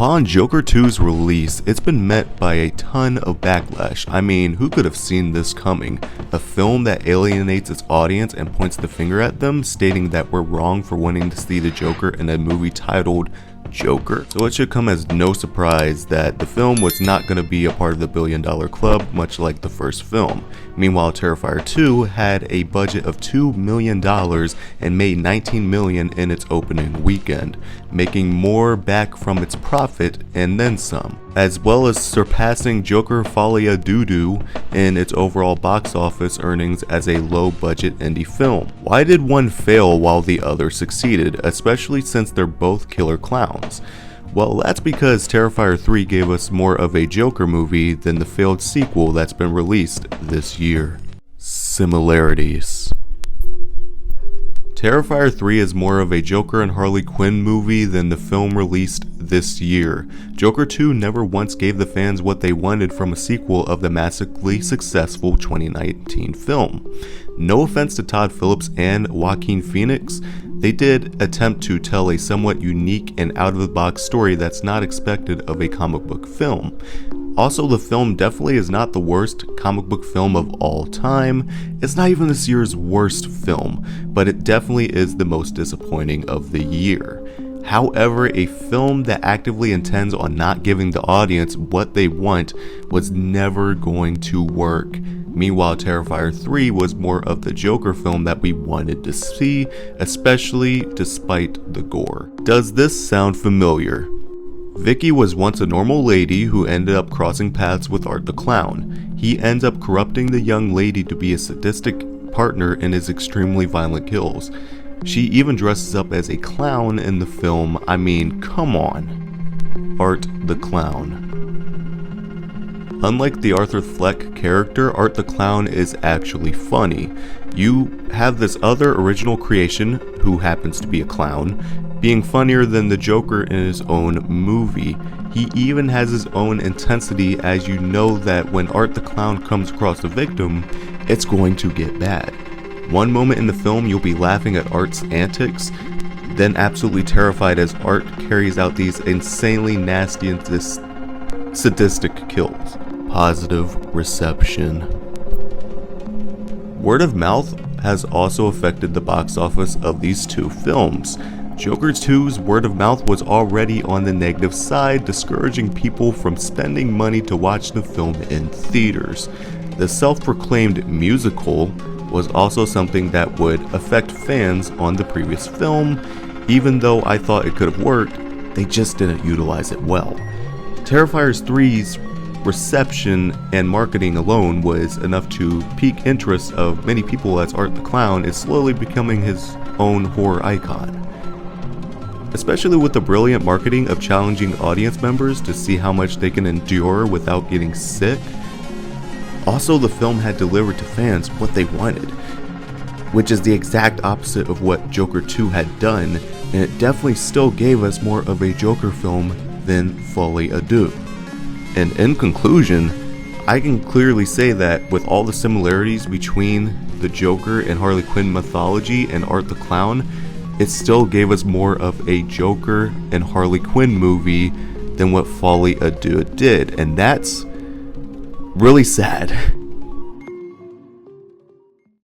Upon Joker 2's release, it's been met by a ton of backlash. I mean, who could have seen this coming? A film that alienates its audience and points the finger at them, stating that we're wrong for wanting to see the Joker in a movie titled Joker. So it should come as no surprise that the film was not going to be a part of the $1 billion club, much like the first film. Meanwhile, Terrifier 2 had a budget of $2 million and made $19 million in its opening weekend, making more back from its profit and then some, as well as surpassing Joker Folie Deux in its overall box office earnings as a low-budget indie film. Why did one fail while the other succeeded, especially since they're both killer clowns? Well, that's because Terrifier 3 gave us more of a Joker movie than the failed sequel that's been released this year. Similarities. Terrifier 3 is more of a Joker and Harley Quinn movie than the film released this year. Joker 2 never once gave the fans what they wanted from a sequel of the massively successful 2019 film. No offense to Todd Phillips and Joaquin Phoenix, they did attempt to tell a somewhat unique and out-of-the-box story that's not expected of a comic book film. Also, the film definitely is not the worst comic book film of all time. It's not even this year's worst film, but it definitely is the most disappointing of the year. However, a film that actively intends on not giving the audience what they want was never going to work. Meanwhile, Terrifier 3 was more of the Joker film that we wanted to see, especially despite the gore. Does this sound familiar? Vicky was once a normal lady who ended up crossing paths with Art the Clown. He ends up corrupting the young lady to be a sadistic partner in his extremely violent kills. She even dresses up as a clown in the film. I mean, come on. Art the Clown. Unlike the Arthur Fleck character, Art the Clown is actually funny. You have this other original creation, who happens to be a clown, being funnier than the Joker in his own movie. He even has his own intensity, as you know that when Art the Clown comes across a victim, it's going to get bad. One moment in the film you'll be laughing at Art's antics, then absolutely terrified as Art carries out these insanely nasty and sadistic kills. Positive reception. Word of mouth has also affected the box office of these two films. Joker 2's word of mouth was already on the negative side, discouraging people from spending money to watch the film in theaters. The self-proclaimed musical was also something that would affect fans on the previous film. Even though I thought it could have worked, they just didn't utilize it well. Terrifier 3's reception and marketing alone was enough to pique interest of many people, as Art the Clown is slowly becoming his own horror icon. Especially with the brilliant marketing of challenging audience members to see how much they can endure without getting sick. Also, the film had delivered to fans what they wanted, which is the exact opposite of what Joker 2 had done, and it definitely still gave us more of a Joker film than Folie Deux. And in conclusion, I can clearly say that with all the similarities between the Joker and Harley Quinn mythology and Art the Clown, it still gave us more of a Joker and Harley Quinn movie than what Folie Deux did, and that's really sad.